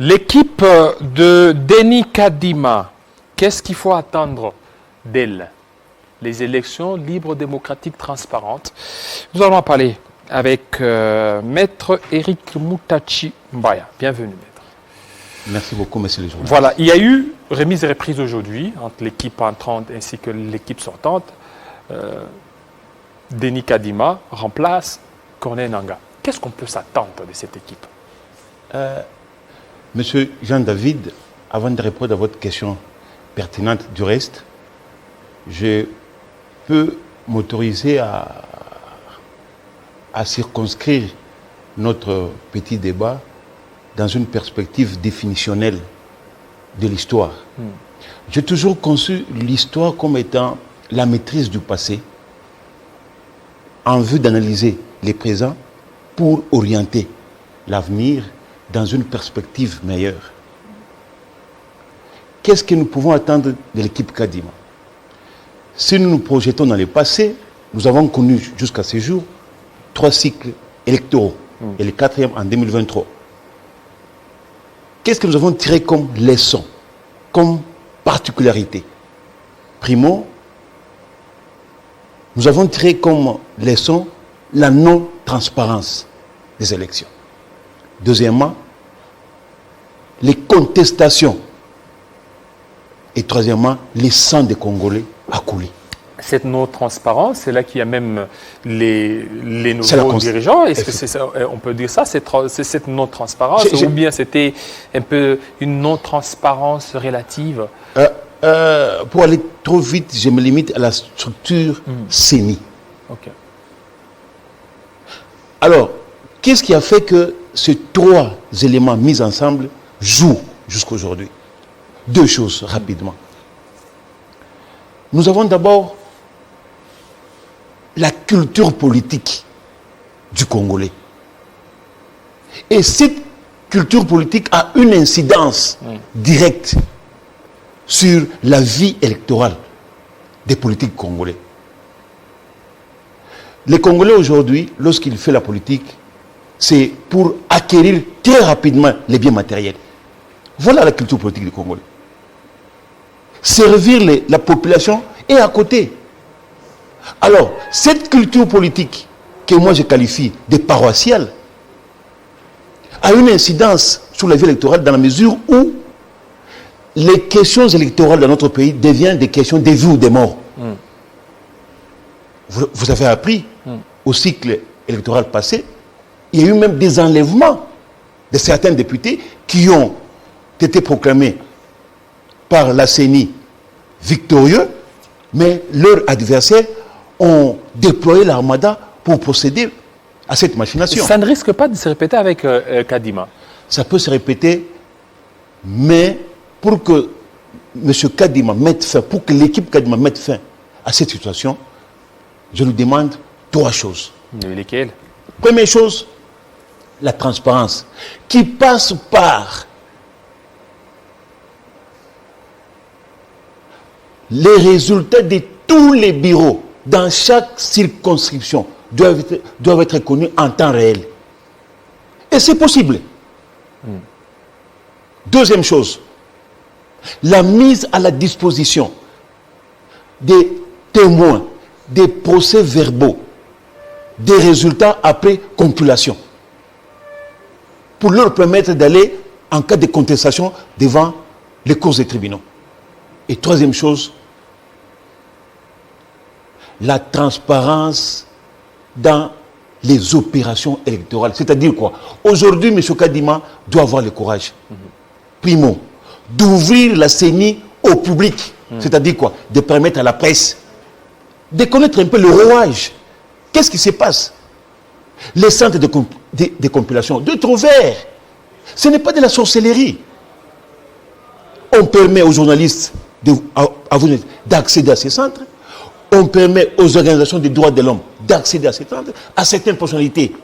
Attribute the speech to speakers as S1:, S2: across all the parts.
S1: L'équipe de Denis Kadima, qu'est-ce qu'il faut attendre d'elle? Les élections libres, démocratiques, transparentes. Nous allons en parler avec Maître Eric Moutachi Mbaya. Bienvenue, Maître.
S2: Merci beaucoup, monsieur le journaliste.
S1: Voilà, il y a eu remise et reprise aujourd'hui entre l'équipe entrante ainsi que l'équipe sortante. Denis Kadima remplace Corneille Nangaa. Qu'est-ce qu'on peut s'attendre de cette équipe?
S2: Monsieur Jean-David, avant de répondre à votre question pertinente du reste, je peux m'autoriser à circonscrire notre petit débat dans une perspective définitionnelle de l'histoire. J'ai toujours conçu l'histoire comme étant la maîtrise du passé en vue d'analyser les présents pour orienter l'avenir dans une perspective meilleure. Qu'est-ce que nous pouvons attendre de l'équipe Kadima? Si nous nous projetons dans le passé, nous avons connu jusqu'à ce jour 3 cycles électoraux et le 4e en 2023. Qu'est-ce que nous avons tiré comme leçon, comme particularité? Primo, nous avons tiré comme leçon la non-transparence des élections. Deuxièmement, les contestations. Et troisièmement, les sangs des Congolais a coulé.
S1: Cette non-transparence, c'est là qu'il y a même les nouveaux dirigeants. Est-ce que c'est ça, on peut dire ça, c'est cette non-transparence, ou bien c'était un peu une non-transparence relative?
S2: Pour aller trop vite, je me limite à la structure CENI.
S1: Okay.
S2: Alors, qu'est-ce qui a fait que ces 3 éléments mis ensemble jouent jusqu'à aujourd'hui? 2 choses rapidement. Nous avons d'abord la culture politique du Congolais. Et cette culture politique a une incidence directe sur la vie électorale des politiques congolais. Les Congolais aujourd'hui, lorsqu'ils font la politique, c'est pour acquérir très rapidement les biens matériels. Voilà la culture politique du Congolais. Servir la population est à côté. Alors, cette culture politique, que moi je qualifie de paroissiale, a une incidence sur la vie électorale dans la mesure où les questions électorales dans notre pays deviennent des questions de vie ou de mort. Vous avez appris au cycle électoral passé, il y a eu même des enlèvements de certains députés qui ont été proclamés par la CENI victorieux, mais leurs adversaires ont déployé l'armada pour procéder à cette machination.
S1: Ça ne risque pas de se répéter avec Kadima?
S2: Ça peut se répéter, mais pour que M. Kadima mette fin, pour que l'équipe Kadima mette fin à cette situation, je lui demande 3 choses.
S1: Lesquelles?
S2: Première chose, la transparence, qui passe par les résultats de tous les bureaux dans chaque circonscription doivent être connus en temps réel. Et c'est possible. Deuxième chose, la mise à la disposition des témoins, des procès-verbaux, des résultats après compilation, pour leur permettre d'aller, en cas de contestation, devant les cours des tribunaux. Et troisième chose, la transparence dans les opérations électorales. C'est-à-dire quoi? Aujourd'hui, M. Kadima doit avoir le courage, primo, d'ouvrir la CENI au public. C'est-à-dire quoi? De permettre à la presse de connaître un peu le rouage. Qu'est-ce qui se passe? Les centres de compilation, d'être ouverts. Ce n'est pas de la sorcellerie. On permet aux journalistes d'accéder à ces centres. On permet aux organisations des droits de l'homme d'accéder à ces centres, à certaines personnalités,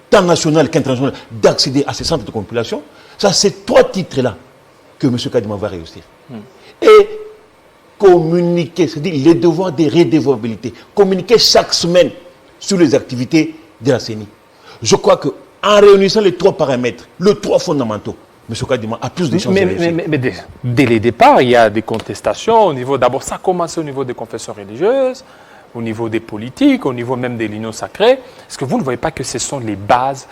S2: tant nationales qu'internationales, d'accéder à ces centres de compilation. Ça, c'est 3 titres-là que M. Kadima va réussir. Et communiquer, c'est-à-dire les devoirs de redevabilité. Communiquer chaque semaine sur les activités de la CENI. Je crois qu'en réunissant les 3 paramètres, les 3 fondamentaux, M. Kadima a plus de chances de réussir.
S1: Mais dès les départs, il y a des contestations au niveau, d'abord, ça a commencé au niveau des confessions religieuses, au niveau des politiques, au niveau même de l'union sacrée. Est-ce que vous ne voyez pas que ce sont les bases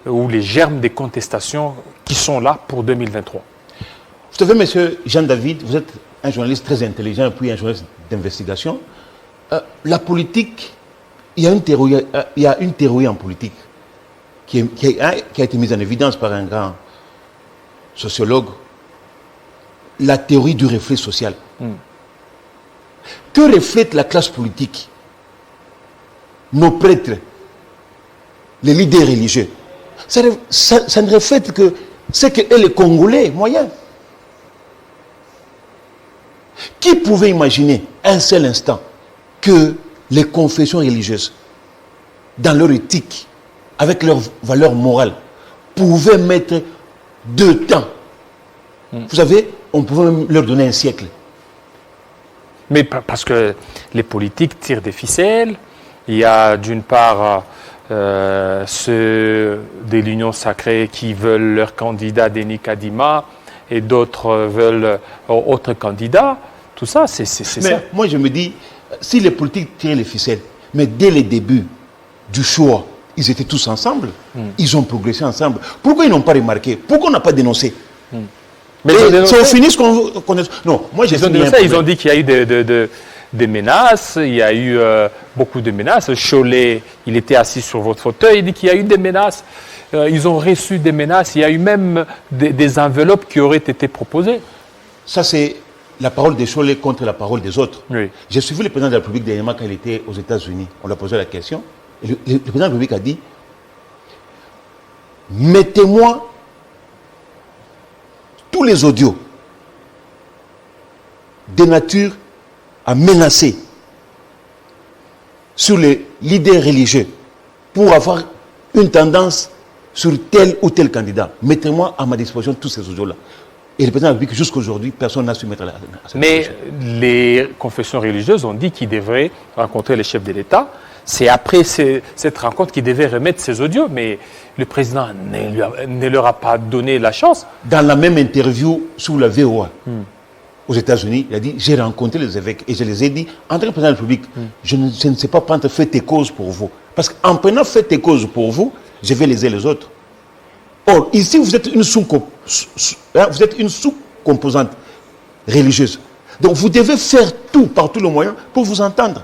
S1: ou les germes des contestations qui sont là pour 2023?
S2: Vous savez, M. Jean-David, vous êtes un journaliste très intelligent, puis un journaliste d'investigation. La politique, il y a une théorie en politique qui a été mise en évidence par un grand sociologue, la théorie du reflet social. Que reflète la classe politique? Nos prêtres, les leaders religieux. Ça ne reflète que ce que les Congolais moyens. Qui pouvait imaginer un seul instant que les confessions religieuses, dans leur éthique, avec leurs valeurs morales, pouvaient mettre 2 temps? Vous savez, on pouvait même leur donner un siècle.
S1: Mais parce que les politiques tirent des ficelles. Il y a d'une part ceux de l'Union sacrée qui veulent leur candidat Denis Kadima et d'autres veulent autre candidat. Tout ça, c'est ça.
S2: Moi, je me dis, si les politiques tirent les ficelles, mais dès le début du choix, ils étaient tous ensemble, ils ont progressé ensemble. Pourquoi ils n'ont pas remarqué? Pourquoi on n'a pas dénoncé? Mais c'est au finish qu'on connaît. Non, moi j'ai dénoncé.
S1: Ils ont dit qu'il y a eu des menaces, il y a eu beaucoup de menaces. Cholet, il était assis sur votre fauteuil, il dit qu'il y a eu des menaces. Ils ont reçu des menaces, il y a eu même des enveloppes qui auraient été proposées.
S2: Ça, c'est la parole des Cholet contre la parole des autres.
S1: Oui.
S2: J'ai suivi le président de la République dernièrement quand il était aux États-Unis. On lui a posé la question. Et le président de la République a dit, mettez-moi tous les audios de nature à menacer sur les leaders religieux pour avoir une tendance sur tel ou tel candidat. Mettez-moi à ma disposition tous ces audios-là. Et le président de la République, jusqu'à aujourd'hui, personne n'a su mettre à cette
S1: Mais les confessions religieuses ont dit qu'ils devraient rencontrer les chefs de l'État. C'est après cette rencontre qu'ils devaient remettre ces audios, mais le président ne leur a pas donné la chance.
S2: Dans la même interview sous la VOA aux États-Unis, il a dit, j'ai rencontré les évêques et je les ai dit, en tant que président de la République, je ne sais pas prendre fait et cause pour vous. Parce qu'en prenant fait et cause pour vous, je vais léser les autres. Or, ici, vous êtes une sous-composante religieuse. Donc, vous devez faire tout, par tous les moyens, pour vous entendre.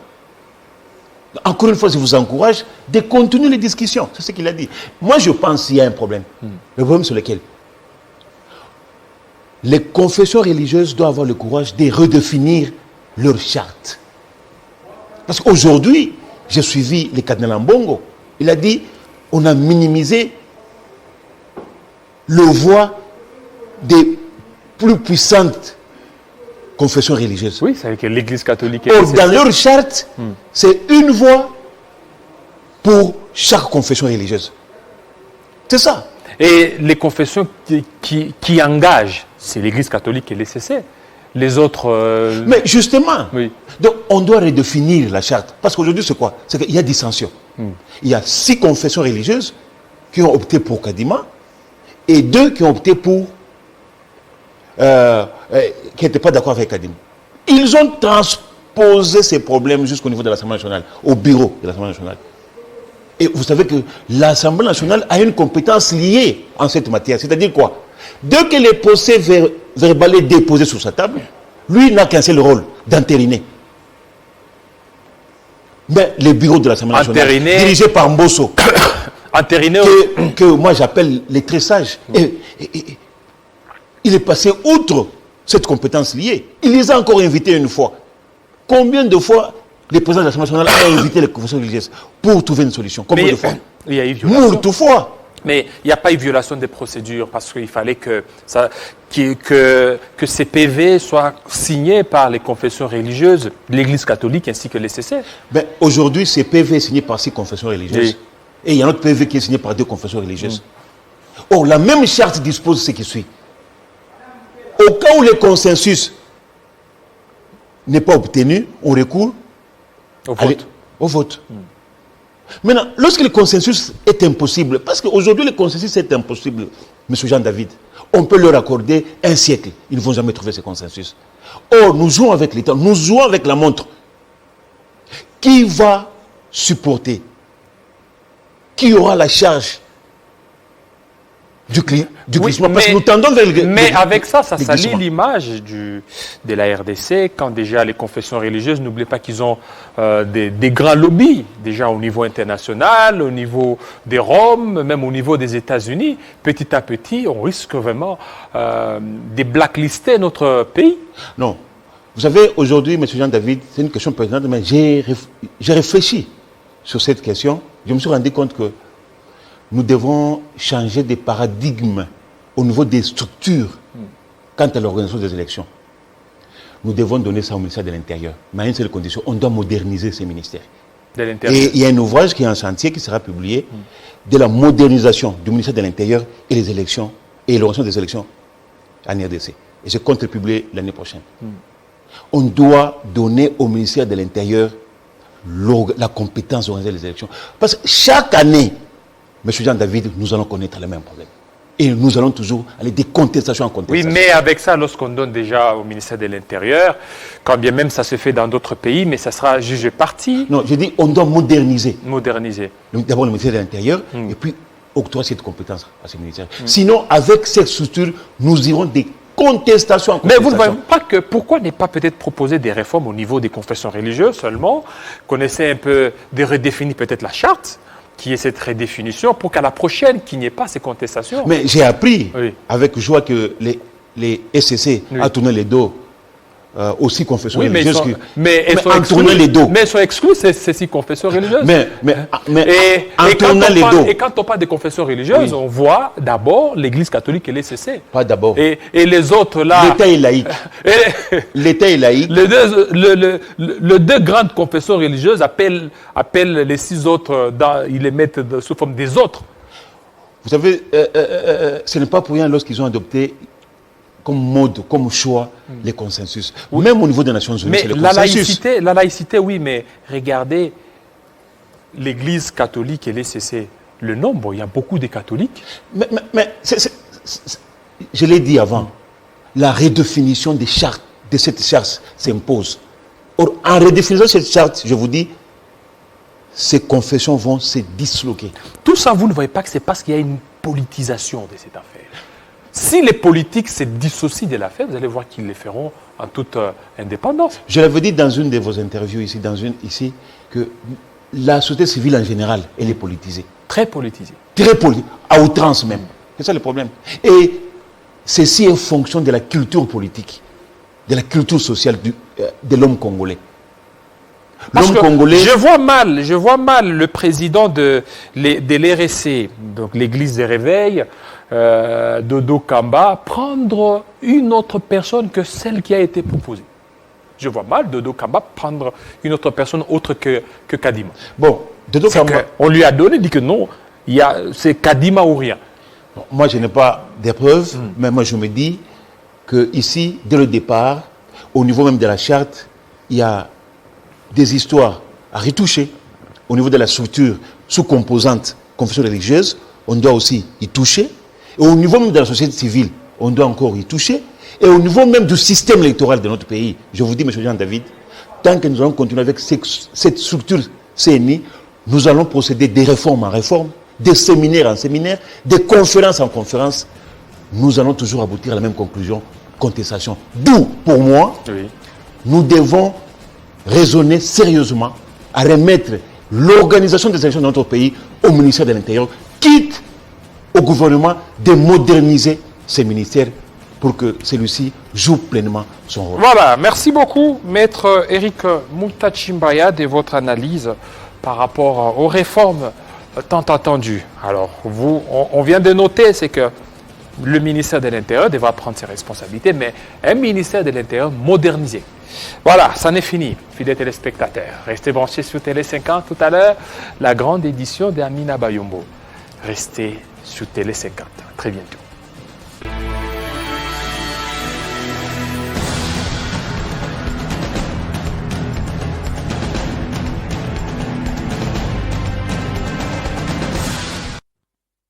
S2: Encore une fois, je vous encourage de continuer les discussions. C'est ce qu'il a dit. Moi, je pense qu'il y a un problème. Le problème, c'est lequel? Les confessions religieuses doivent avoir le courage de redéfinir leur charte. Parce qu'aujourd'hui, j'ai suivi le cardinal Mbongo. Il a dit, on a minimisé le voix des plus puissantes confessions religieuses.
S1: Oui, c'est avec l'Église catholique.
S2: Or, dans leur charte, c'est une voix pour chaque confession religieuse. C'est ça.
S1: Et les confessions qui engagent, c'est l'Église catholique et les CC. Les autres...
S2: Mais justement,
S1: oui.
S2: Donc on doit redéfinir la charte. Parce qu'aujourd'hui, c'est quoi? C'est qu'il y a dissension. Il y a 6 confessions religieuses qui ont opté pour Kadima et 2 qui ont opté pour... qui n'étaient pas d'accord avec Kadima. Ils ont transposé ces problèmes jusqu'au niveau de l'Assemblée nationale, au bureau de l'Assemblée nationale. Et vous savez que l'Assemblée nationale a une compétence liée en cette matière. C'est-à-dire quoi? Dès que les procès verbal est déposé sur sa table, lui n'a qu'un seul rôle, d'entériner. Mais les bureaux de l'Assemblée nationale, dirigés par Mbosso, que moi j'appelle les très sages, il est passé outre cette compétence liée. Il les a encore invités une fois. Combien de fois les présidents de l'Assemblée nationale ont invité les confessions religieuses pour trouver une solution? Combien de fois?
S1: Il y a eu violation.
S2: Moult fois.
S1: Mais il n'y a pas eu violation des procédures parce qu'il fallait que ces PV soient signés par les confessions religieuses, l'Église catholique ainsi que les CC.
S2: Ben, aujourd'hui, ces PV est signé par 6 confessions religieuses. Oui. Et il y a un autre PV qui est signé par 2 confessions religieuses. Or, la même charte dispose ce qui suit. Au cas où le consensus n'est pas obtenu, on recourt au vote. Maintenant, lorsque le consensus est impossible, parce qu'aujourd'hui le consensus est impossible, M. Jean-David, on peut leur accorder un siècle. Ils ne vont jamais trouver ce consensus. Or, nous jouons avec les temps, nous jouons avec la montre. Qui va supporter? Qui aura la charge du glissement? Parce que nous tendons vers le...
S1: Mais avec ça salit l'image de la RDC, quand déjà les confessions religieuses, n'oubliez pas qu'ils ont des grands lobbies, déjà au niveau international, au niveau des Roms, même au niveau des États-Unis. Petit à petit, on risque vraiment de blacklister notre pays.
S2: Non. Vous savez, aujourd'hui, M. Jean-David, c'est une question pertinente, mais j'ai réfléchi sur cette question. Je me suis rendu compte que nous devons changer de paradigme au niveau des structures quant à l'organisation des élections. Nous devons donner ça au ministère de l'Intérieur. Mais à une seule condition, on doit moderniser ces ministères. Et il y a un ouvrage qui est en chantier, qui sera publié, de la modernisation du ministère de l'Intérieur et les élections, et l'organisation des élections en RDC. Et je compte le publier l'année prochaine. On doit donner au ministère de l'Intérieur la compétence d'organiser les élections. Parce que chaque année, M. Jean-David, nous allons connaître les mêmes problèmes. Et nous allons toujours aller des contestations en contestation.
S1: Oui, mais avec ça, lorsqu'on donne déjà au ministère de l'Intérieur, quand bien même ça se fait dans d'autres pays, mais ça sera jugé parti.
S2: Non, je dis on doit moderniser.
S1: Moderniser.
S2: D'abord le ministère de l'Intérieur, et puis octroyer cette compétence à ce ministère. Sinon, avec cette structure, nous irons des contestations en contestation.
S1: Mais vous ne voyez pas que pourquoi n'est pas peut-être proposer des réformes au niveau des confessions religieuses seulement, qu'on essaie un peu de redéfinir peut-être la charte, qui est cette redéfinition, pour qu'à la prochaine, qu'il n'y ait pas ces contestations.
S2: Mais j'ai appris avec joie que les SCC a tourné les dos aussi confessions religieuses.
S1: Mais elles sont exclues, ces six confessions religieuses.
S2: En tournant les dos.
S1: Et quand on parle des confessions religieuses, on voit d'abord l'Église catholique et les SCC.
S2: Pas d'abord.
S1: Et les autres là...
S2: L'État est laïque. L'État est laïque.
S1: Les deux grandes confessions religieuses appellent les six autres, ils les mettent sous forme des autres.
S2: Vous savez, ce n'est pas pour rien lorsqu'ils ont adopté comme mode, comme choix, les consensus. Oui. Même au niveau des Nations Unies, c'est le consensus.
S1: La laïcité, oui, mais regardez l'Église catholique et les CC. Le nombre, il y a beaucoup de catholiques.
S2: Mais je l'ai dit avant, la redéfinition des chartes, de cette charte s'impose. Or, en redéfinissant cette charte, je vous dis, ces confessions vont se disloquer.
S1: Tout ça, vous ne voyez pas que c'est parce qu'il y a une politisation de cette affaire. Si les politiques se dissocient de l'affaire, vous allez voir qu'ils le feront en toute indépendance.
S2: Je l'avais dit dans une de vos interviews ici, que la société civile en général, elle est politisée.
S1: Très politisée.
S2: Très politisée, à outrance même. C'est ça le problème. Et ceci est en fonction de la culture politique, de la culture sociale de l'homme congolais.
S1: L'homme congolais... Je vois mal le président de l'RSC, donc l'Église des Réveils, Dodo Kamba, prendre une autre personne que celle qui a été proposée. Je vois mal Dodo Kamba prendre une autre personne autre que Kadima.
S2: Bon, Dodo Kamba...
S1: On lui a donné, dit que non, c'est Kadima ou rien.
S2: Bon, moi, je n'ai pas de preuves, mais moi, je me dis qu'ici, dès le départ, au niveau même de la charte, il y a des histoires à retoucher. Au niveau de la structure sous-composante confession religieuse, on doit aussi y toucher. Et au niveau même de la société civile, on doit encore y toucher. Et au niveau même du système électoral de notre pays, je vous dis, M. Jean-David, tant que nous allons continuer avec cette structure CNI, nous allons procéder des réformes en réformes, des séminaires en séminaires, des conférences en conférences. Nous allons toujours aboutir à la même conclusion, contestation. D'où, pour moi, nous devons raisonner sérieusement à remettre l'organisation des élections de notre pays au ministère de l'Intérieur, quitte au gouvernement de moderniser ces ministères pour que celui-ci joue pleinement son rôle.
S1: Voilà, merci beaucoup, Maître Eric Moutachimbaya, de votre analyse par rapport aux réformes tant attendues. Alors, on vient de noter, c'est que le ministère de l'Intérieur devra prendre ses responsabilités, mais un ministère de l'Intérieur modernisé. Voilà, ça n'est fini, fidèles téléspectateurs. Restez branchés sur Télé 50 tout à l'heure, la grande édition d'Amina Bayombo. Restez sur Télé 50. Très bientôt.